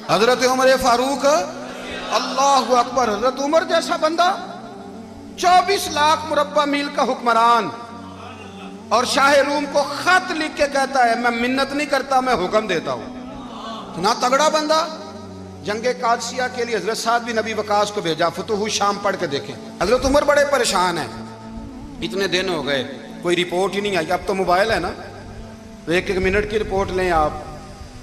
حضرت عمر فاروق اللہ اکبر، حضرت عمر جیسا بندہ 24 لاکھ مربع میل کا حکمران، اور شاہ روم کو خط لکھ کے کہتا ہے میں منت نہیں کرتا، میں حکم دیتا ہوں۔ اتنا تگڑا بندہ۔ جنگ قادسیہ کے لیے حضرت سعد بن ابی وقاص کو بھیجا، فتوح شام پڑھ کے دیکھیں۔ حضرت عمر بڑے پریشان ہیں، اتنے دن ہو گئے کوئی رپورٹ ہی نہیں آئی۔ اب تو موبائل ہے نا، تو ایک منٹ کی رپورٹ لیں آپ،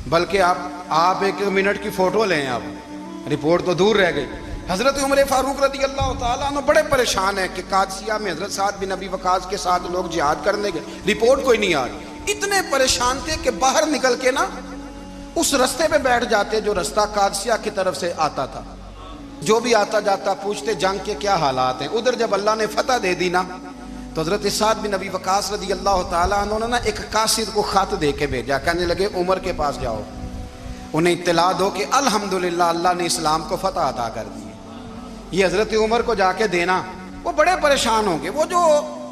بلکہ آپ ایک منٹ کی فوٹو لیں، آپ رپورٹ تو دور رہ گئی۔ حضرت عمر فاروق رضی اللہ تعالیٰ عنہ بڑے پریشان ہیں کہ قادسیہ میں حضرت سعد بن ابی وقاص کے ساتھ لوگ جہاد کرنے گئے، رپورٹ کوئی نہیں آ رہی۔ اتنے پریشان تھے کہ باہر نکل کے نا اس رستے پہ بیٹھ جاتے جو رستہ قادسیہ کی طرف سے آتا تھا۔ جو بھی آتا جاتا پوچھتے جنگ کے کیا حالات ہیں۔ ادھر جب اللہ نے فتح دے دی نا، تو حضرت سعد بن ابی وقاص رضی اللہ تعالیٰ عنہ نے ایک قاصد کو خط دے کے بھیجا، کہنے لگے عمر کے پاس جاؤ، انہیں اطلاع دو کہ الحمدللہ اللہ نے اسلام کو فتح عطا کر دی۔ یہ حضرت عمر کو جا کے دینا، وہ بڑے پریشان ہوں گے۔ وہ جو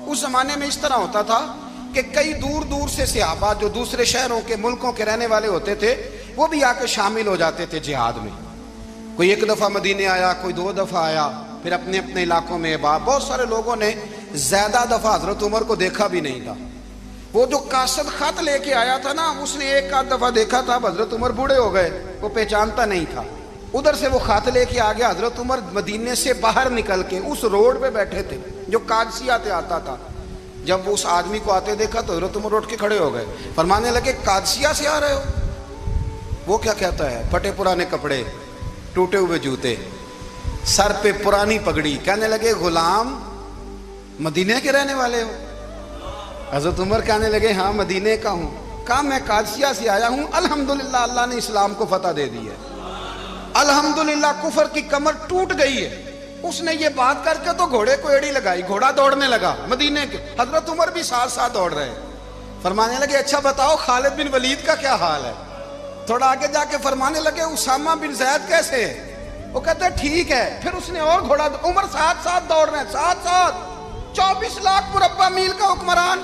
اس زمانے میں اس طرح ہوتا تھا کہ کئی دور دور سے صحابہ جو دوسرے شہروں کے ملکوں کے رہنے والے ہوتے تھے، وہ بھی آ کے شامل ہو جاتے تھے جہاد میں۔ کوئی ایک دفعہ مدینے آیا، کوئی 2 دفعہ آیا، پھر اپنے اپنے علاقوں میں بہت سارے لوگوں نے زیادہ دفعہ حضرت عمر کو دیکھا بھی نہیں تھا۔ وہ جو قاصد خط لے کے آیا تھا نا، اس نے ایک آدھ دفعہ دیکھا تھا، حضرت عمر بوڑھے ہو گئے، وہ پہچانتا نہیں تھا۔ ادھر سے وہ خط لے کے آ گیا۔ حضرت عمر مدینے سے باہر نکل کے اس روڈ پہ بیٹھے تھے جو قادسیہ سے آتا تھا۔ جب وہ اس آدمی کو آتے دیکھا تو حضرت عمر اٹھ کے کھڑے ہو گئے، فرمانے لگے قادسیہ سے آ رہے ہو؟ وہ کیا کہتا ہے؟ پھٹے پرانے کپڑے، ٹوٹے ہوئے جوتے، سر پہ پرانی پگڑی۔ کہنے لگے غلام مدینے کے رہنے والے ہو؟ حضرت عمر کہنے لگے ہاں مدینے کا ہوں۔ کہا میں قادسیہ سے آیا ہوں، الحمدللہ اللہ نے اسلام کو فتح دے دی ہے، الحمدللہ کفر کی کمر ٹوٹ گئی ہے۔ اس نے یہ بات کر کے تو گھوڑے کو ایڑی لگائی، گھوڑا دوڑنے لگا مدینے کے، حضرت عمر بھی ساتھ ساتھ دوڑ رہے۔ فرمانے لگے اچھا بتاؤ خالد بن ولید کا کیا حال ہے؟ تھوڑا آگے جا کے فرمانے لگے اسامہ بن زید کیسے ہے؟ وہ کہتے ہیں ٹھیک ہے۔ پھر اس نے اور گھوڑا، عمر ساتھ ساتھ دوڑ رہے ہیں، ساتھ ساتھ 24 لاکھ مربع میل کا حکمران،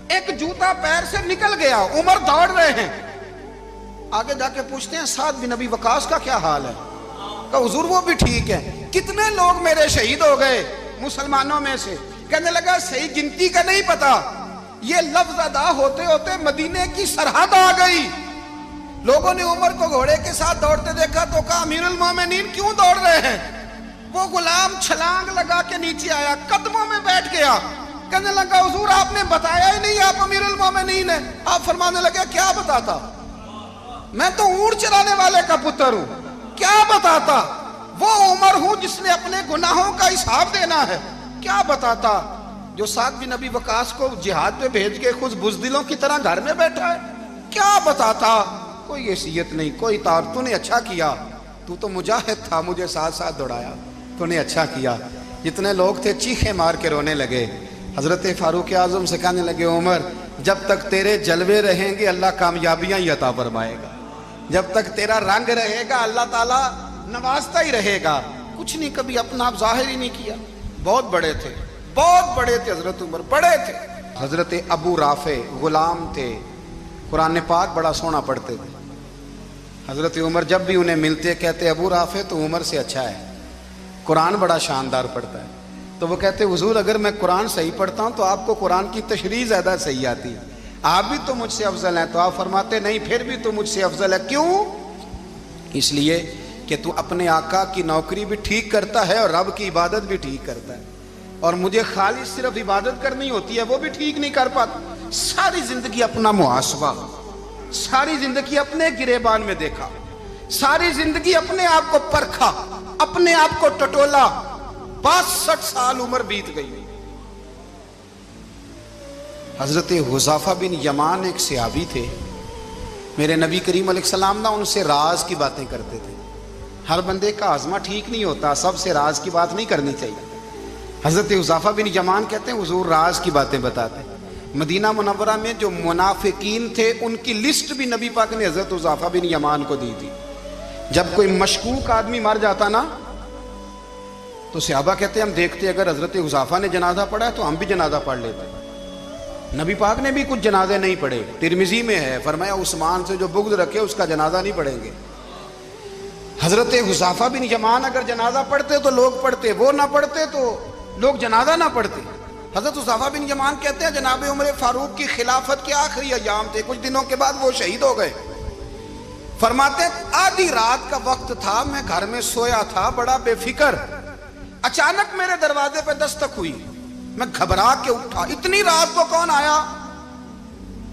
ایک جوتا پیر سے نکل گیا، عمر دوڑ رہے ہیں۔ آگے جا کے پوچھتے ہیں سعد بن ابی وقاص کا کیا حال ہے؟ کہا حضور وہ بھی ٹھیک ہے۔ کتنے لوگ میرے شہید ہو گئے مسلمانوں میں سے؟ کہنے لگا صحیح گنتی کا نہیں پتا، یہ لفظ ادا ہوتے ہوتے مدینے کی سرحد آ گئی۔ لوگوں نے عمر کو گھوڑے کے ساتھ دوڑتے دیکھا تو کہا امیر المومنین کیوں دوڑ رہے ہیں؟ وہ غلام چھلانگ لگا کے نیچے آیا، قدموں میں بیٹھ گیا، کہنے لگا حضور آپ نے بتایا ہی نہیں آپ امیر المومنین ہیں۔ آپ فرمانے لگے کیا بتاتا؟ میں تو اونٹ چلانے والے کا پتر ہوں، کیا بتاتا؟ وہ عمر ہوں جس نے اپنے گناہوں کا حساب دینا ہے، کیا بتاتا؟ جو سعد بن ابی وقاص کو جہاد پہ بھیج کے خود بزدلوں کی طرح گھر میں بیٹھا ہے، کیا بتاتا؟ کوئی حیثیت نہیں، کوئی تار۔ تو نے اچھا کیا، تو تو مجاہد تھا، مجھے ساتھ ساتھ دوڑایا، تو نے اچھا کیا۔ جتنے لوگ تھے چیخیں مار کے رونے لگے۔ حضرت فاروق اعظم سے کہنے لگے عمر جب تک تیرے جلوے رہیں گے اللہ کامیابیاں ہی عطا فرمائے گا، جب تک تیرا رنگ رہے گا اللہ تعالیٰ نوازتا ہی رہے گا۔ کچھ نہیں کبھی اپنا آپ ظاہر ہی نہیں کیا۔ بہت بڑے تھے، بہت بڑے تھے حضرت عمر، بڑے تھے۔ حضرت ابو رافع غلام تھے، قرآن پاک بڑا سونا پڑھتے تھے۔ حضرت عمر جب بھی انہیں ملتے کہتے ابو رافع تو عمر سے اچھا ہے، قرآن بڑا شاندار پڑھتا ہے۔ تو وہ کہتے حضور اگر میں قرآن صحیح پڑھتا ہوں تو آپ کو قرآن کی تشریح زیادہ صحیح آتی ہے، آپ بھی تو مجھ سے افضل ہیں۔ تو آپ فرماتے نہیں پھر بھی تو مجھ سے افضل ہے۔ کیوں؟ اس لیے کہ تو اپنے آقا کی نوکری بھی ٹھیک کرتا ہے اور رب کی عبادت بھی ٹھیک کرتا ہے، اور مجھے خالص صرف عبادت کرنی ہوتی ہے وہ بھی ٹھیک نہیں کر پاتا۔ ساری زندگی اپنا محاسبہ، ساری زندگی اپنے گریبان میں دیکھا، ساری زندگی اپنے آپ کو پرکھا، اپنے آپ کو ٹٹولا۔ 62 سال عمر بیت گئی۔ حضرت حذیفہ بن یمان ایک صحابی تھے، میرے نبی کریم علیہ السلام نا ان سے راز کی باتیں کرتے تھے۔ ہر بندے کا ہاضمہ ٹھیک نہیں ہوتا، سب سے راز کی بات نہیں کرنی چاہیے۔ حضرت حذیفہ بن یمان کہتے ہیں حضور راز کی باتیں بتاتے۔ مدینہ منورہ میں جو منافقین تھے ان کی لسٹ بھی نبی پاک نے حضرت حذیفہ بن یمان کو دی تھی۔ جب کوئی مشکوک آدمی مر جاتا نا تو صحابہ کہتے ہیں ہم دیکھتے اگر حضرت حذیفہ نے جنازہ پڑھا ہے تو ہم بھی جنازہ پڑھ لیتے۔ نبی پاک نے بھی کچھ جنازے نہیں پڑھے، ترمذی میں ہے، فرمایا عثمان سے جو بغض رکھے اس کا جنازہ نہیں پڑھیں گے۔ حضرت حذیفہ بن یمان اگر جنازہ پڑھتے تو لوگ پڑھتے، وہ نہ پڑھتے تو لوگ جنازہ نہ پڑھتے۔ حضرت حذیفہ بن یمان کہتے ہیں جناب عمر فاروق کی خلافت کے آخری ایام تھے، کچھ دنوں کے بعد وہ شہید ہو گئے۔ فرماتے ہیں آدھی رات کا وقت تھا، میں گھر میں سویا تھا بڑا بے فکر، اچانک میرے دروازے پہ دستک ہوئی، میں گھبرا کے اٹھا، اتنی رات کو کون آیا؟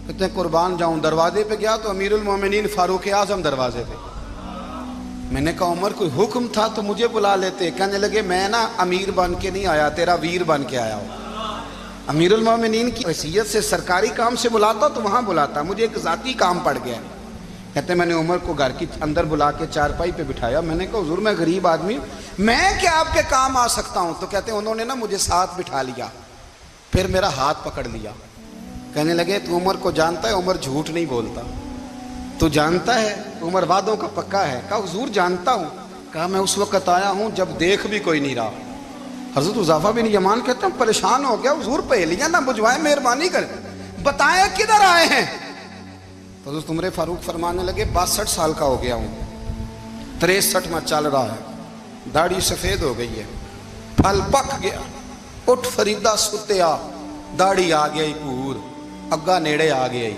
کہتے ہیں قربان جاؤں، دروازے پہ گیا تو امیر المومنین فاروق اعظم دروازے پہ۔ میں نے کہا عمر کوئی حکم تھا تو مجھے بلا لیتے۔ کہنے لگے میں نا امیر بن کے نہیں آیا، تیرا ویر بن کے آیا ہوں۔ امیر المومنین کی حیثیت سے سرکاری کام سے بلاتا تو وہاں بلاتا، مجھے ایک ذاتی کام پڑ گیا۔ کہتے ہیں میں نے عمر کو گھر کی اندر بلا کے چارپائی پہ بٹھایا، میں نے کہا حضور میں غریب آدمی ہوں، میں کیا آپ کے کام آ سکتا ہوں؟ تو کہتے ہیں انہوں نے نا مجھے ساتھ بٹھا لیا، پھر میرا ہاتھ پکڑ لیا، کہنے لگے تو عمر کو جانتا ہے؟ عمر جھوٹ نہیں بولتا۔ تو جانتا ہے؟ عمر وعدوں کا پکا ہے۔ کہا حضور جانتا ہوں۔ کہا میں اس وقت آیا ہوں جب دیکھ بھی کوئی نہیں رہا۔ حضرت حذیفہ بن یمان کہتے ہیں پریشان ہو گیا، حضور پہلیاں نہ بجھوائے، مہربانی کر بتائیں کدھر آئے ہیں؟ تو حضرت عمر فاروق فرمانے لگے 62 سال کا ہو گیا ہوں، 63 میں چل رہا ہے، داڑھی سفید ہو گئی ہے، پھل پک گیا، اٹھ فریدہ ستیا، داڑھی آ گئی پور، اگا نیڑے آ گئی،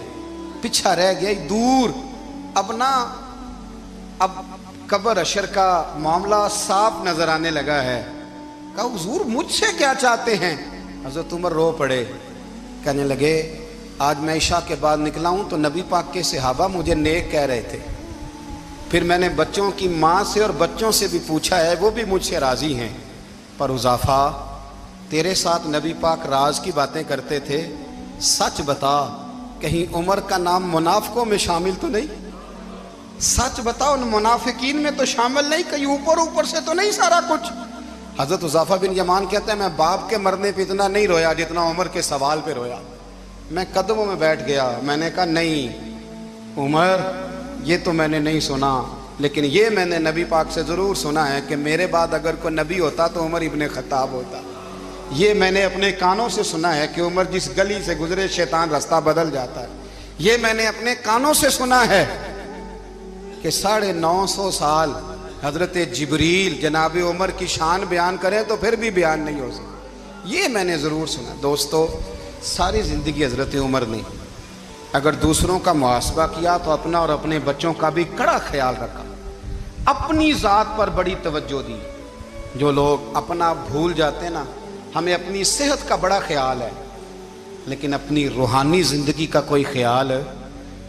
پیچھا رہ گئی دور، اب قبر اشر کا معاملہ صاف نظر آنے لگا ہے۔ کہا حضور مجھ سے کیا چاہتے ہیں؟ حضرت عمر رو پڑے، کہنے لگے آج میں عشاء کے بعد نکلا ہوں تو نبی پاک کے صحابہ مجھے نیک کہہ رہے تھے، پھر میں نے بچوں کی ماں سے اور بچوں سے بھی پوچھا ہے، وہ بھی مجھ سے راضی ہیں، پر حذیفہ تیرے ساتھ نبی پاک راز کی باتیں کرتے تھے، سچ بتا کہیں عمر کا نام منافقوں میں شامل تو نہیں؟ سچ بتا ان منافقین میں تو شامل نہیں، کہیں اوپر سے تو نہیں سارا کچھ؟ حضرت حذیفہ بن یمان کہتے ہیں میں باپ کے مرنے پہ اتنا نہیں رویا جتنا عمر کے سوال پہ رویا۔ میں قدموں میں بیٹھ گیا، میں نے کہا نہیں عمر یہ تو میں نے نہیں سنا، لیکن یہ میں نے نبی پاک سے ضرور سنا ہے کہ میرے بعد اگر کوئی نبی ہوتا تو عمر ابن خطاب ہوتا۔ یہ میں نے اپنے کانوں سے سنا ہے کہ عمر جس گلی سے گزرے شیطان رستہ بدل جاتا ہے۔ یہ میں نے اپنے کانوں سے سنا ہے کہ 950 سال حضرت جبریل جناب عمر کی شان بیان کریں تو پھر بھی بیان نہیں ہو سکتا۔ یہ میں نے ضرور سنا۔ دوستو ساری زندگی حضرت عمر نے اگر دوسروں کا محاسبہ کیا تو اپنا اور اپنے بچوں کا بھی کڑا خیال رکھا، اپنی ذات پر بڑی توجہ دی۔ جو لوگ اپنا بھول جاتے نا، ہمیں اپنی صحت کا بڑا خیال ہے لیکن اپنی روحانی زندگی کا کوئی خیال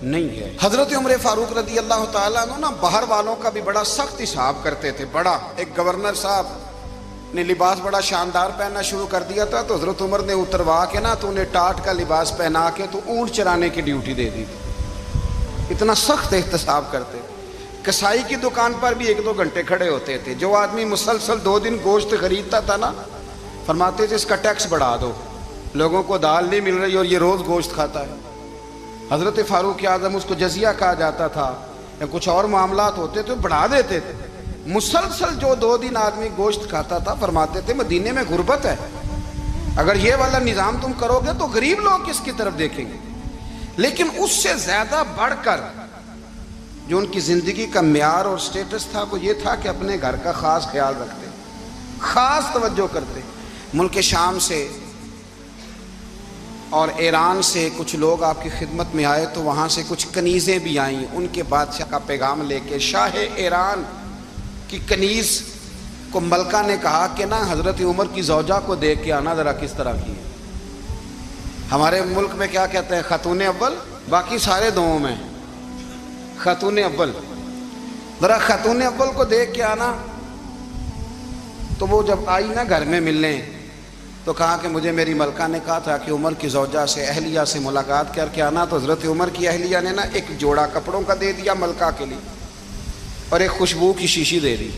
نہیں ہے۔ حضرت عمر فاروق رضی اللہ تعالیٰ عنہ نا باہر والوں کا بھی بڑا سخت حساب کرتے تھے۔ بڑا ایک گورنر صاحب نے لباس بڑا شاندار پہننا شروع کر دیا تھا تو حضرت عمر نے اتروا کے نا تو انہیں ٹاٹ کا لباس پہنا کے تو اونٹ چرانے کی ڈیوٹی دے دی تھی۔ اتنا سخت احتساب کرتے۔ کسائی کی دکان پر بھی 1-2 گھنٹے کھڑے ہوتے تھے۔ جو آدمی مسلسل 2 دن گوشت خریدتا تھا نا، فرماتے تھے اس کا ٹیکس بڑھا دو، لوگوں کو دال نہیں مل رہی اور یہ روز گوشت کھاتا ہے۔ حضرت فاروق اعظم اس کو جزیہ کہا جاتا تھا، یا کچھ اور معاملات ہوتے تھے بڑھا دیتے تھے۔ مسلسل جو 2 دن آدمی گوشت کھاتا تھا، فرماتے تھے مدینے میں غربت ہے، اگر یہ والا نظام تم کرو گے تو غریب لوگ کس کی طرف دیکھیں گے۔ لیکن اس سے زیادہ بڑھ کر جو ان کی زندگی کا معیار اور سٹیٹس تھا وہ یہ تھا کہ اپنے گھر کا خاص خیال رکھتے، خاص توجہ کرتے۔ ملک شام سے اور ایران سے کچھ لوگ آپ کی خدمت میں آئے تو وہاں سے کچھ کنیزیں بھی آئیں، ان کے بادشاہ کا پیغام لے کے۔ شاہ ایران کی کنیز کو ملکہ نے کہا کہ نا حضرت عمر کی زوجہ کو دیکھ کے آنا ذرا کس طرح کی ہے۔ ہمارے ملک میں کیا کہتے ہیں؟ خاتون اول، باقی سارے دوؤں میں خاتون اول، ذرا خاتون اول کو دیکھ کے آنا۔ تو وہ جب آئی نا گھر میں ملنے تو کہا کہ مجھے میری ملکہ نے کہا تھا کہ عمر کی زوجہ سے اہلیہ سے ملاقات کر کے آنا۔ تو حضرت عمر کی اہلیہ نے نا ایک جوڑا کپڑوں کا دے دیا ملکہ کے لیے اور ایک خوشبو کی شیشی دے دی۔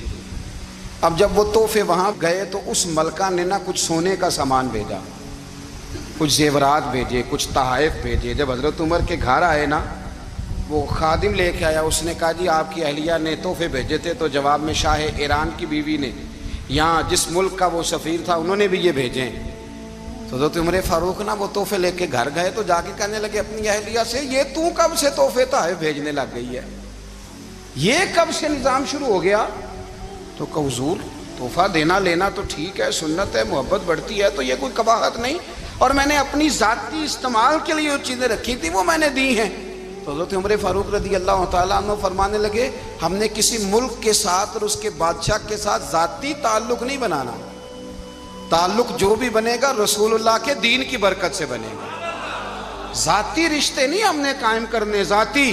اب جب وہ تحفے وہاں گئے تو اس ملکہ نے نا کچھ سونے کا سامان بھیجا، کچھ زیورات بھیجے، کچھ تحائف بھیجے۔ جب حضرت عمر کے گھر آئے نا، وہ خادم لے کے آیا، اس نے کہا جی آپ کی اہلیہ نے تحفے بھیجے تھے، تو جواب میں شاہ ایران کی بیوی نے، یہاں جس ملک کا وہ سفیر تھا، انہوں نے بھی یہ بھیجے۔ تو حضرت عمر فاروق نا وہ تحفے لے کے گھر گئے تو جا کے کہنے لگے اپنی اہلیہ سے، یہ تو کب سے تحفے تحائف بھیجنے لگ گئی ہے؟ یہ کب سے نظام شروع ہو گیا؟ تو کہ حضور تحفہ دینا لینا تو ٹھیک ہے، سنت ہے، محبت بڑھتی ہے، تو یہ کوئی قباحت نہیں، اور میں نے اپنی ذاتی استعمال کے لیے جو چیزیں رکھی تھی وہ میں نے دی ہیں۔ تو حضرت عمر فاروق رضی اللہ تعالیٰ عنہ فرمانے لگے ہم نے کسی ملک کے ساتھ اور اس کے بادشاہ کے ساتھ ذاتی تعلق نہیں بنانا، تعلق جو بھی بنے گا رسول اللہ کے دین کی برکت سے بنے گا، ذاتی رشتے نہیں ہم نے قائم کرنے۔ ذاتی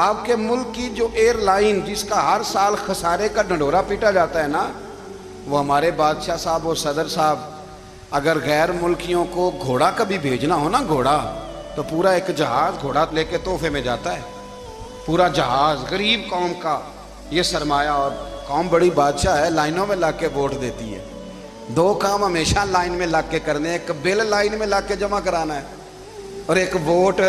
آپ کے ملک کی جو ایئر لائن جس کا ہر سال خسارے کا ڈنڈورا پیٹا جاتا ہے نا، وہ ہمارے بادشاہ صاحب اور صدر صاحب اگر غیر ملکیوں کو گھوڑا کبھی بھیجنا ہو نا، گھوڑا، تو پورا ایک جہاز گھوڑا لے کے تحفے میں جاتا ہے، پورا جہاز غریب قوم کا یہ سرمایہ، اور قوم بڑی بادشاہ ہے، لائنوں میں لا کے ووٹ دیتی ہے۔ دو کام ہمیشہ لائن میں لا کے کرنے، ایک بل لائن میں لا کے جمع کرانا ہے اور ایک ووٹ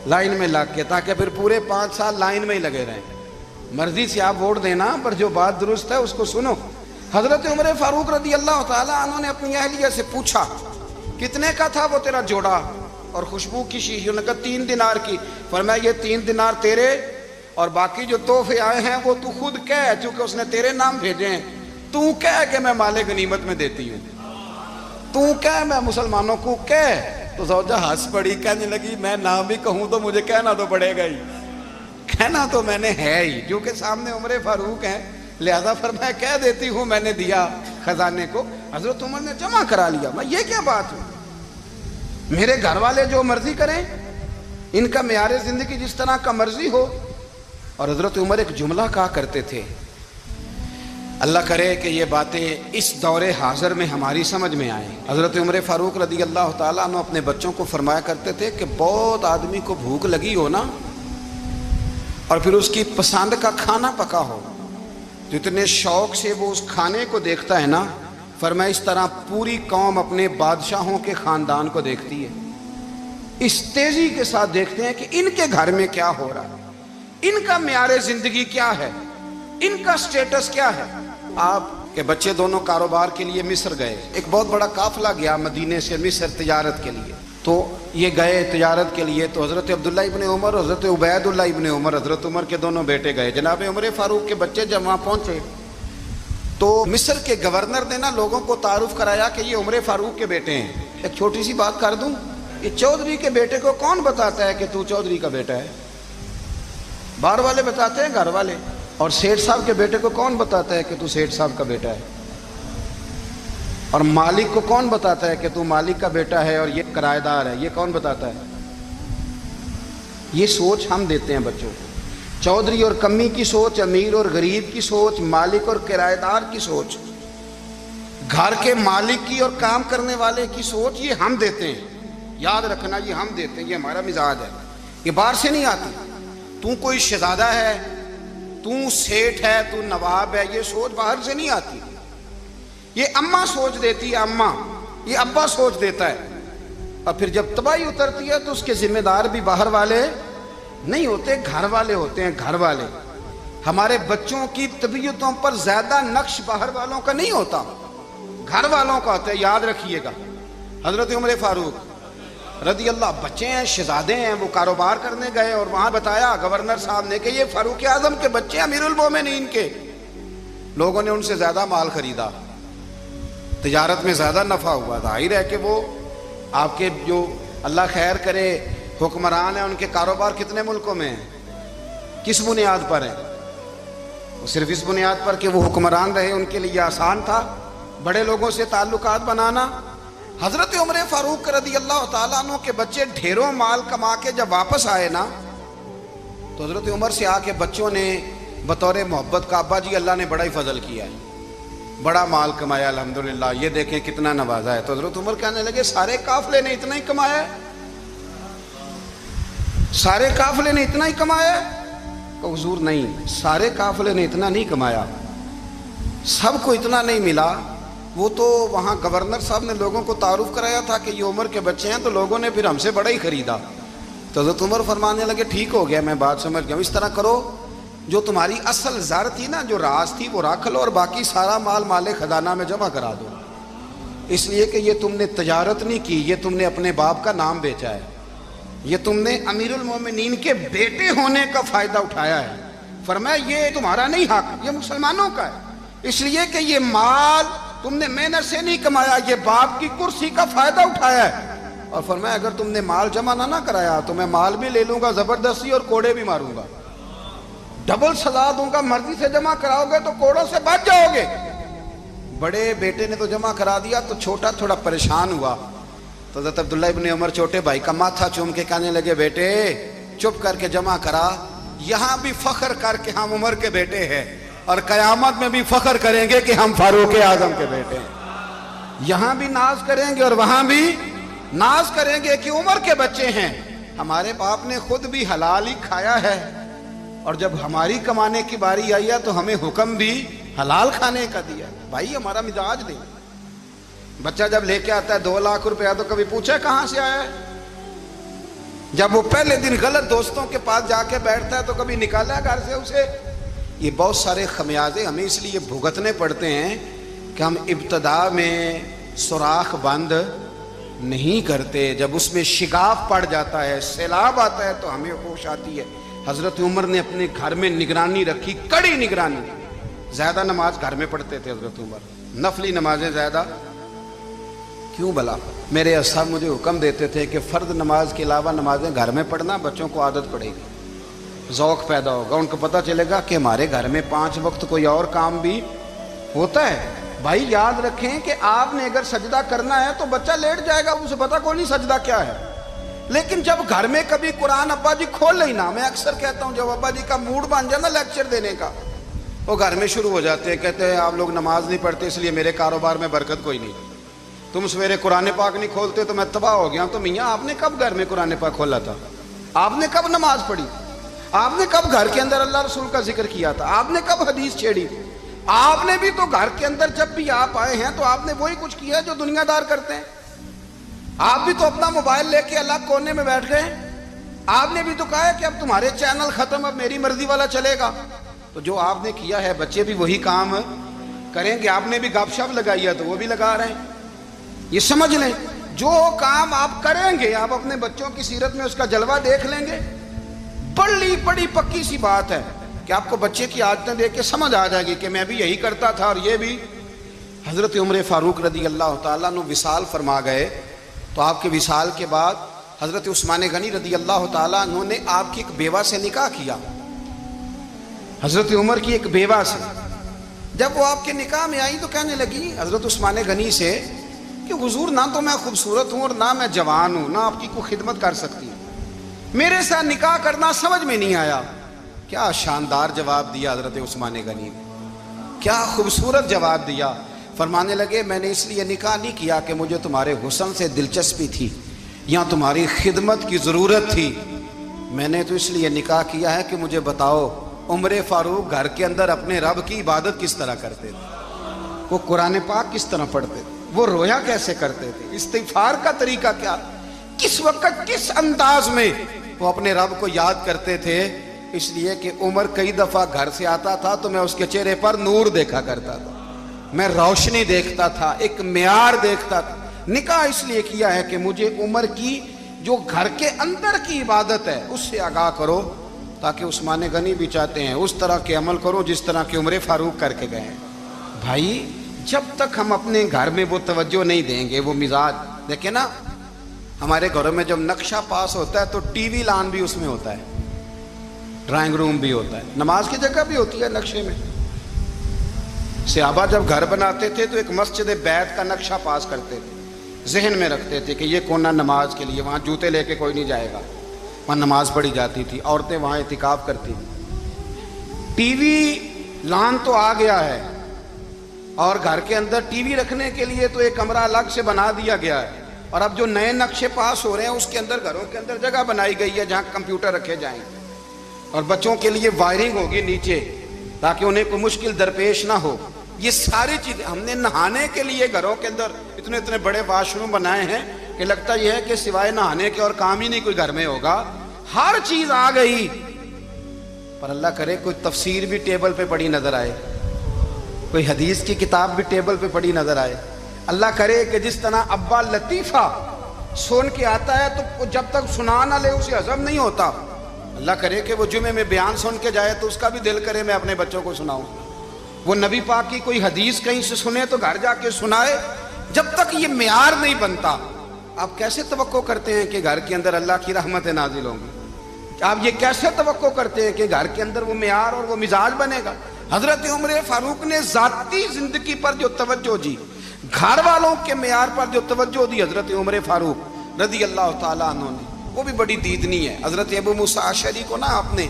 لائن میں لا کے، تاکہ پھر پورے 5 سال لائن میں ہی لگے رہیں۔ مرضی سے آپ ووٹ دینا، پر جو بات درست ہے اس کو سنو۔ حضرت عمر فاروق رضی اللہ تعالیٰ عنہ نے اپنی اہلیہ سے پوچھا کتنے کا تھا وہ تیرا جوڑا اور خوشبو کی شیشی؟ انہوں نے کہا 3 دینار کی۔ فرمایا یہ 3 دینار تیرے، اور باقی جو تحفے آئے ہیں وہ تو خود کہہ، چونکہ اس نے تیرے نام بھیجے ہیں، تو کہہ کہ میں مال غنیمت میں دیتی ہوں، تو کہہ میں مسلمانوں کو کہہ۔ تو زوجہ ہنس پڑی، کہنے لگی میں نہ بھی کہوں تو مجھے کہنا تو پڑے گا ہی، کہنا تو میں نے ہے ہی، کیونکہ سامنے عمر فاروق ہیں، لہذا فرمایا کہہ دیتی ہوں میں نے دیا خزانے کو۔ حضرت عمر نے جمع کرا لیا۔ میں یہ کیا بات ہے، میرے گھر والے جو مرضی کریں، ان کا معیار زندگی جس طرح کا مرضی ہو۔ اور حضرت عمر ایک جملہ کہا کرتے تھے، اللہ کرے کہ یہ باتیں اس دور حاضر میں ہماری سمجھ میں آئیں۔ حضرت عمر فاروق رضی اللہ تعالیٰ عنہ اپنے بچوں کو فرمایا کرتے تھے کہ بہت آدمی کو بھوک لگی ہو نا، اور پھر اس کی پسند کا کھانا پکا ہو، جتنے شوق سے وہ اس کھانے کو دیکھتا ہے نا، فرمایا اس طرح پوری قوم اپنے بادشاہوں کے خاندان کو دیکھتی ہے، اس تیزی کے ساتھ دیکھتے ہیں کہ ان کے گھر میں کیا ہو رہا ہے، ان کا معیار زندگی کیا ہے، ان کا سٹیٹس کیا ہے۔ آپ کے بچے دونوں کاروبار کے لیے مصر گئے، ایک بہت بڑا قافلہ گیا مدینے سے مصر تجارت کے لیے، تو یہ گئے تجارت کے لیے، تو حضرت عبداللہ ابن عمر، حضرت عبید اللہ ابن عمر، حضرت عمر کے دونوں بیٹے گئے۔ جناب عمر فاروق کے بچے جب وہاں پہنچے تو مصر کے گورنر نے نا لوگوں کو تعارف کرایا کہ یہ عمر فاروق کے بیٹے ہیں۔ ایک چھوٹی سی بات کر دوں، یہ چودھری کے بیٹے کو کون بتاتا ہے کہ تو چودھری کا بیٹا ہے؟ باہر والے بتاتے ہیں، گھر والے۔ اور سیٹھ صاحب کے بیٹے کو کون بتاتا ہے کہ تو سیٹھ صاحب کا بیٹا ہے؟ اور مالک کو کون بتاتا ہے کہ تو مالک کا بیٹا ہے اور یہ کرایہ دار ہے؟ یہ کون بتاتا ہے؟ یہ سوچ ہم دیتے ہیں بچوں کو، چودھری اور کمی کی سوچ، امیر اور غریب کی سوچ، مالک اور کرایہ دار کی سوچ، گھر کے مالک کی اور کام کرنے والے کی سوچ، یہ ہم دیتے ہیں۔ یاد رکھنا، یہ ہم دیتے ہیں، یہ ہمارا مزاج ہے، یہ باہر سے نہیں آتی۔ تو کوئی شہزادہ ہے، تو سیٹھ ہے، تو نواب ہے، یہ سوچ باہر سے نہیں آتی، یہ اماں سوچ دیتی ہے، اماں، یہ ابا سوچ دیتا ہے۔ اور پھر جب تباہی اترتی ہے تو اس کے ذمہ دار بھی باہر والے نہیں ہوتے، گھر والے ہوتے ہیں، گھر والے۔ ہمارے بچوں کی طبیعتوں پر زیادہ نقش باہر والوں کا نہیں ہوتا، گھر والوں کا ہوتا ہے، یاد رکھیے گا۔ حضرت عمر فاروق رضی اللہ، بچے ہیں، شہزادے ہیں، وہ کاروبار کرنے گئے اور وہاں بتایا گورنر صاحب نے کہ یہ فاروق اعظم کے بچے، امیر المومنین کے۔ لوگوں نے ان سے زیادہ مال خریدا، تجارت میں زیادہ نفع ہوا، ظاہر ہے کہ وہ آپ کے جو اللہ خیر کرے حکمران ہیں، ان کے کاروبار کتنے ملکوں میں ہیں، کس بنیاد پر ہیں؟ وہ صرف اس بنیاد پر کہ وہ حکمران رہے، ان کے لیے آسان تھا بڑے لوگوں سے تعلقات بنانا۔ حضرت عمر فاروق رضی اللہ تعالیٰ عنہ کے بچے ڈھیروں مال کما کے جب واپس آئے نا، تو حضرت عمر سے آ کے بچوں نے بطور محبت کا، ابا جی اللہ نے بڑا ہی فضل کیا ہے، بڑا مال کمایا الحمدللہ، یہ دیکھیں کتنا نوازا ہے۔ تو حضرت عمر کہنے لگے سارے قافلے نے اتنا ہی کمایا ہے، سارے قافلے نے اتنا ہی کمایا ہے؟ کہ حضور نہیں، سارے قافلے نے اتنا نہیں کمایا، سب کو اتنا نہیں ملا۔ وہ تو وہاں گورنر صاحب نے لوگوں کو تعارف کرایا تھا کہ یہ عمر کے بچے ہیں، تو لوگوں نے پھر ہم سے بڑا ہی خریدا۔ تو حضرت عمر فرمانے لگے ٹھیک ہو گیا، میں بات سمجھ گیا، اس طرح کرو، جو تمہاری اصل زر تھی نا، جو راز تھی، وہ رکھ لو، اور باقی سارا مال مال خزانہ میں جمع کرا دو، اس لیے کہ یہ تم نے تجارت نہیں کی، یہ تم نے اپنے باپ کا نام بیچا ہے، یہ تم نے امیر المومنین کے بیٹے ہونے کا فائدہ اٹھایا ہے۔ فرمایا یہ تمہارا نہیں حق، یہ مسلمانوں کا ہے، اس لیے کہ یہ مال تم نے محنت سے نہیں کمایا، یہ باپ کی کرسی کا فائدہ اٹھایا ہے۔ اور فرمایا اگر تم نے مال جمع نہ کرایا تو میں مال بھی لے لوں گا زبردستی اور کوڑے بھی ماروں گا، ڈبل سزا دوں گا، مرضی سے جمع کراؤ گے تو کوڑوں سے بچ جاؤ گے۔ بڑے بیٹے نے تو جمع کرا دیا تو چھوٹا تھوڑا پریشان ہوا، تو حضرت عبداللہ ابن عمر چھوٹے بھائی کا ماتھا چوم کے کہنے لگے بیٹے چپ کر کے جمع کرا، یہاں بھی فخر کر کے ہم عمر کے بیٹے ہیں اور قیامت میں بھی فخر کریں گے کہ ہم فاروق اعظم کے بیٹے ہیں، یہاں بھی ناز کریں گے اور وہاں بھی ناز کریں گے کہ عمر کے بچے ہیں۔ ہمارے باپ نے خود بھی حلال ہی کھایا ہے اور جب ہماری کمانے کی باری آئی ہے تو ہمیں حکم بھی حلال کھانے کا دیا۔ بھائی ہمارا مزاج دے، بچہ جب لے کے آتا ہے 2 لاکھ روپیہ تو کبھی پوچھے کہاں سے آیا ہے؟ جب وہ پہلے دن غلط دوستوں کے پاس جا کے بیٹھتا ہے تو کبھی نکالا ہے گھر سے اسے؟ یہ بہت سارے خمیازے ہمیں اس لیے بھگتنے پڑتے ہیں کہ ہم ابتدا میں سوراخ بند نہیں کرتے، جب اس میں شگاف پڑ جاتا ہے، سیلاب آتا ہے تو ہمیں ہوش آتی ہے۔ حضرت عمر نے اپنے گھر میں نگرانی رکھی، کڑی نگرانی، زیادہ نماز گھر میں پڑھتے تھے حضرت عمر، نفلی نمازیں زیادہ کیوں بلا؟ میرے اصحاب مجھے حکم دیتے تھے کہ فرض نماز کے علاوہ نمازیں گھر میں پڑھنا، بچوں کو عادت پڑے گی، ذوق پیدا ہوگا، ان کو پتہ چلے گا کہ ہمارے گھر میں 5 وقت کوئی اور کام بھی ہوتا ہے۔ بھائی یاد رکھیں کہ آپ نے اگر سجدہ کرنا ہے تو بچہ لیٹ جائے گا، اسے پتہ کوئی نہیں سجدہ کیا ہے، لیکن جب گھر میں کبھی قرآن ابا جی کھول لینا، میں اکثر کہتا ہوں جب ابا جی کا موڈ بن جائے نا لیکچر دینے کا، وہ گھر میں شروع ہو جاتے ہیں، کہتے ہیں آپ لوگ نماز نہیں پڑھتے اس لیے میرے کاروبار میں برکت کوئی نہیں، تم سویرے قرآن پاک نہیں کھولتے تو میں تباہ ہو گیا۔ تو میاں آپ نے کب گھر میں قرآن پاک کھولا تھا؟ آپ نے کب نماز پڑھی؟ آپ نے کب گھر کے اندر اللہ رسول کا ذکر کیا تھا؟ آپ نے کب حدیث چھیڑی؟ آپ نے بھی تو گھر کے اندر جب بھی آپ آئے ہیں تو آپ نے وہی کچھ کیا جو دنیا دار کرتے ہیں۔ آپ بھی تو اپنا موبائل لے کے الگ کونے میں بیٹھ گئے، آپ نے بھی تو کہا ہے کہ اب تمہارے چینل ختم، اب میری مرضی والا چلے گا۔ تو جو آپ نے کیا ہے بچے بھی وہی کام کریں گے۔ آپ نے بھی گپ شپ لگائی ہے تو وہ بھی لگا رہے ہیں۔ یہ سمجھ لیں جو کام آپ کریں گے آپ اپنے بچوں کی سیرت میں اس کا جلوہ دیکھ لیں گے۔ بڑی پکی سی بات ہے کہ آپ کو بچے کی عادتیں دیکھ کے سمجھ آ جائے گی کہ میں بھی یہی کرتا تھا اور یہ بھی۔ حضرت عمر فاروق رضی اللہ تعالیٰ عنہ وصال فرما گئے تو آپ کے وصال کے بعد حضرت عثمان غنی رضی اللہ تعالیٰ عنہ نے آپ کی ایک بیوہ سے نکاح کیا، حضرت عمر کی ایک بیوہ سے۔ جب وہ آپ کے نکاح میں آئی تو کہنے لگی حضرت عثمان غنی سے کہ حضور نہ تو میں خوبصورت ہوں اور نہ میں جوان ہوں، نہ آپ کی کوئی خدمت کر سکتی ہوں، میرے ساتھ نکاح کرنا سمجھ میں نہیں آیا۔ کیا شاندار جواب دیا حضرت عثمان غنی نے، کیا خوبصورت جواب دیا۔ فرمانے لگے میں نے اس لیے نکاح نہیں کیا کہ مجھے تمہارے حسن سے دلچسپی تھی یا تمہاری خدمت کی ضرورت تھی، میں نے تو اس لیے نکاح کیا ہے کہ مجھے بتاؤ عمر فاروق گھر کے اندر اپنے رب کی عبادت کس طرح کرتے تھے، وہ قرآن پاک کس طرح پڑھتے تھے، وہ رویا کیسے کرتے تھے، استغفار کا طریقہ کیا، کس وقت کس انداز میں وہ اپنے رب کو یاد کرتے تھے۔ اس لیے کہ عمر کئی دفعہ گھر سے آتا تھا تو میں اس کے چہرے پر نور دیکھا کرتا تھا، میں روشنی دیکھتا تھا، ایک معیار دیکھتا تھا۔ نکاح اس لیے کیا ہے کہ مجھے عمر کی جو گھر کے اندر کی عبادت ہے اس سے آگاہ کرو، تاکہ عثمان غنی بھی چاہتے ہیں اس طرح کے عمل کرو جس طرح کہ عمر فاروق کر کے گئے ہیں۔ بھائی جب تک ہم اپنے گھر میں وہ توجہ نہیں دیں گے، وہ مزاج دیکھیں نا، ہمارے گھروں میں جب نقشہ پاس ہوتا ہے تو ٹی وی لان بھی اس میں ہوتا ہے، ڈرائنگ روم بھی ہوتا ہے، نماز کی جگہ بھی ہوتی ہے نقشے میں۔ صحابہ جب گھر بناتے تھے تو ایک مسجد بیت کا نقشہ پاس کرتے تھے، ذہن میں رکھتے تھے کہ یہ کونا نماز کے لیے، وہاں جوتے لے کے کوئی نہیں جائے گا، وہاں نماز پڑھی جاتی تھی، عورتیں وہاں اعتکاف کرتی تھیں۔ ٹی وی لان تو آ گیا ہے اور گھر کے اندر ٹی وی رکھنے کے لیے تو ایک کمرہ الگ سے بنا دیا گیا ہے، اور اب جو نئے نقشے پاس ہو رہے ہیں اس کے اندر گھروں کے اندر جگہ بنائی گئی ہے جہاں کمپیوٹر رکھے جائیں، اور بچوں کے لیے وائرنگ ہوگی نیچے تاکہ انہیں کوئی مشکل درپیش نہ ہو۔ یہ ساری چیزیں ہم نے نہانے کے لیے گھروں کے اندر اتنے بڑے واش روم بنائے ہیں کہ لگتا یہ ہے کہ سوائے نہانے کے اور کام ہی نہیں کوئی گھر میں ہوگا، ہر چیز آ گئی۔ پر اللہ کرے کوئی تفسیر بھی ٹیبل پہ پڑی نظر آئے، کوئی حدیث کی کتاب بھی ٹیبل پہ پڑی نظر آئے۔ اللہ کرے کہ جس طرح ابا لطیفہ سن کے آتا ہے تو جب تک سنا نہ لے اسے ہضم نہیں ہوتا، اللہ کرے کہ وہ جمعے میں بیان سن کے جائے تو اس کا بھی دل کرے میں اپنے بچوں کو سناؤں. وہ نبی پاک کی کوئی حدیث کہیں سے سنے تو گھر جا کے سنائے. جب تک یہ معیار نہیں بنتا آپ کیسے توقع کرتے ہیں کہ گھر کے اندر اللہ کی رحمتیں نازل ہوں گی؟ آپ یہ کیسے توقع کرتے ہیں کہ گھر کے اندر وہ معیار اور وہ مزاج بنے گا؟ حضرت عمر فاروق نے ذاتی زندگی پر جو توجہ دی، گھر والوں کے معیار پر جو توجہ دی حضرت عمر فاروق رضی اللہ تعالیٰ عنہ نے، وہ بھی بڑی دیدنی ہے. حضرت ابو موسیٰ اشعری کو نا آپ نے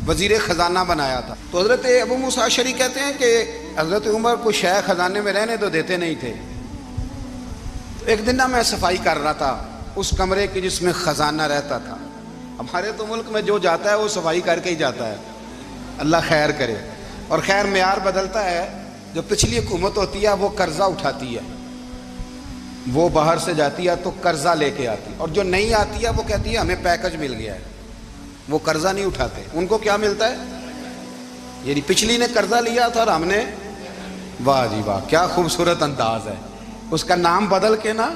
وزیر خزانہ بنایا تھا. تو حضرت ابو موسیٰ اشعری کہتے ہیں کہ حضرت عمر کو شیخ خزانے میں رہنے تو دیتے نہیں تھے. ایک دن نا میں صفائی کر رہا تھا اس کمرے کی جس میں خزانہ رہتا تھا. ہمارے تو ملک میں جو جاتا ہے وہ صفائی کر کے ہی جاتا ہے، اللہ خیر کرے. اور خیر معیار بدلتا ہے. جو پچھلی حکومت ہوتی ہے وہ قرضہ اٹھاتی ہے، وہ باہر سے جاتی ہے تو قرضہ لے کے آتی، اور جو نہیں آتی ہے وہ کہتی ہے ہمیں پیکج مل گیا ہے. وہ قرضہ نہیں اٹھاتے. ان کو کیا ملتا ہے؟ یعنی پچھلی نے قرضہ لیا تھا اور ہم نے، واہ جی واہ کیا خوبصورت انداز ہے. اس کا نام بدل کے نا،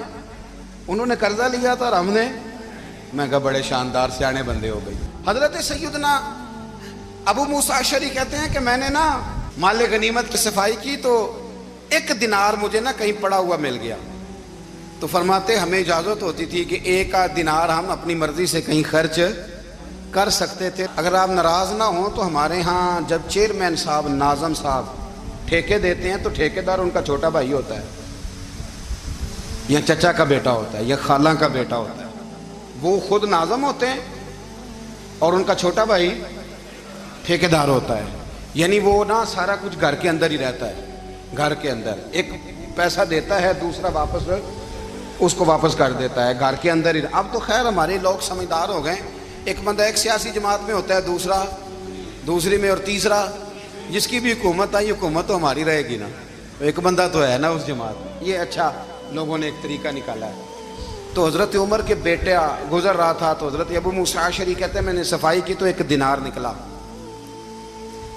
انہوں نے قرضہ لیا تھا اور ہم نے، میں کہا بڑے شاندار سیانے بندے ہو گئی. حضرت سیدنا ابو موسیٰ اشعری کہتے ہیں کہ میں نے نا مال غنیمت کی صفائی کی تو 1 دینار مجھے نا کہیں پڑا ہوا مل گیا. تو فرماتے ہمیں اجازت ہوتی تھی کہ 1 دینار ہم اپنی مرضی سے کہیں خرچ کر سکتے تھے. اگر آپ ناراض نہ ہوں تو ہمارے ہاں جب چیئرمین صاحب، ناظم صاحب ٹھیکے دیتے ہیں تو ٹھیکیدار ان کا چھوٹا بھائی ہوتا ہے، یا چچا کا بیٹا ہوتا ہے، یا خالہ کا بیٹا ہوتا ہے. وہ خود ناظم ہوتے ہیں اور ان کا چھوٹا بھائی ٹھیکیدار ہوتا ہے. یعنی وہ نا سارا کچھ گھر کے اندر ہی رہتا ہے. گھر کے اندر ایک پیسہ دیتا ہے، دوسرا واپس اس کو واپس کر دیتا ہے. گھر کے اندر ہی. اب تو خیر ہمارے لوگ سمجھدار ہو گئے. ایک بندہ ایک سیاسی جماعت میں ہوتا ہے، دوسرا دوسری میں، اور تیسرا جس کی بھی حکومت آئی حکومت تو ہماری رہے گی نا. ایک بندہ تو ہے نا اس جماعت میں. یہ اچھا لوگوں نے ایک طریقہ نکالا ہے. تو حضرت عمر کے بیٹے گزر رہا تھا تو حضرت ابو موسیٰ اشعری کہتے ہیں میں نے صفائی کی تو 1 دینار نکلا.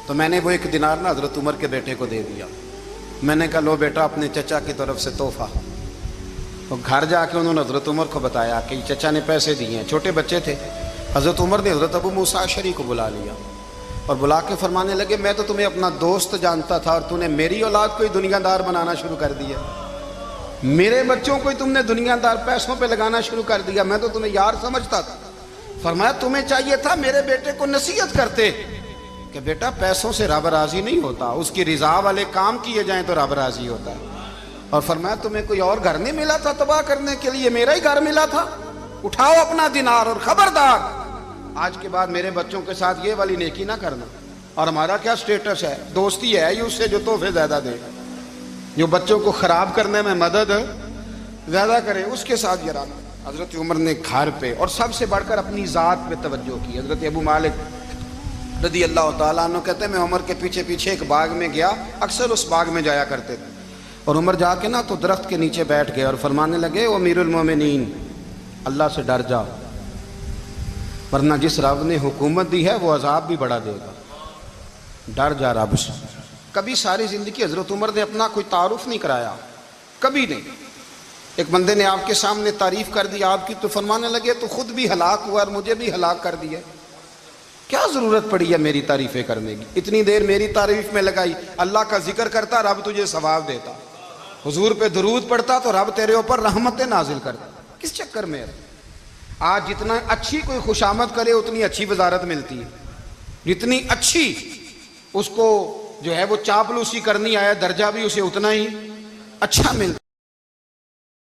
تو میں نے وہ 1 دینار نا حضرت عمر کے بیٹے کو دے دیا. میں نے کہا لو بیٹا اپنے چچا کی طرف سے تحفہ. تو گھر جا کے انہوں نے حضرت عمر کو بتایا کہ چچا نے پیسے دیے ہیں. چھوٹے بچے تھے. حضرت عمر نے حضرت ابو موسیٰ اشعری کو بلا لیا اور بلا کے فرمانے لگے میں تو تمہیں اپنا دوست جانتا تھا اور تو نے میری اولاد کو ہی دنیا دار بنانا شروع کر دیا. میرے بچوں کو ہی تم نے دنیا دار پیسوں پہ لگانا شروع کر دیا. میں تو تمہیں یار سمجھتا تھا. فرمایا تمہیں چاہیے تھا میرے بیٹے کو نصیحت کرتے کہ بیٹا پیسوں سے رب راضی نہیں ہوتا، اس کی رضا والے کام کیے جائیں تو رب راضی ہوتا ہے. اور فرمایا تمہیں کوئی اور گھر نہیں ملا تھا تباہ کرنے کے لیے، میرا ہی گھر ملا تھا. اٹھاؤ اپنا دینار اور خبردار آج کے بعد میرے بچوں کے ساتھ یہ والی نیکی نہ کرنا. اور ہمارا کیا سٹیٹس ہے؟ دوستی ہے اس سے جو تحفے زیادہ دے، جو بچوں کو خراب کرنے میں مدد زیادہ کرے، اس کے ساتھ یہ رہنا. حضرت عمر نے گھر پہ اور سب سے بڑھ کر اپنی ذات پہ توجہ کی. حضرت ابو مالک رضی اللہ تعالیٰ عنہ کہتے ہیں میں عمر کے پیچھے پیچھے ایک باغ میں گیا، اکثر اس باغ میں جایا کرتے تھے. اور عمر جا کے نا تو درخت کے نیچے بیٹھ گئے اور فرمانے لگے او امیر المومنین اللہ سے ڈر جا، ورنہ جس رب نے حکومت دی ہے وہ عذاب بھی بڑھا دے گا. ڈر جا رب سے. کبھی ساری زندگی حضرت عمر نے اپنا کوئی تعارف نہیں کرایا، کبھی نہیں. ایک بندے نے آپ کے سامنے تعریف کر دی آپ کی تو فرمانے لگے تو خود بھی ہلاک ہوا اور مجھے بھی ہلاک کر دیا. کیا ضرورت پڑی ہے میری تعریفیں کرنے کی؟ اتنی دیر میری تعریف میں لگائی. اللہ کا ذکر کرتا رب تجھے ثواب دیتا، حضور پہ درود پڑھتا تو رب تیرے اوپر رحمتیں نازل کرتا. کس چکر میں؟ آج جتنا اچھی کوئی خوشامد کرے اتنی اچھی وزارت ملتی ہے، جتنی اچھی اس کو جو ہے وہ چاپلوسی کرنی آیا درجہ بھی اسے اتنا ہی اچھا ملتا.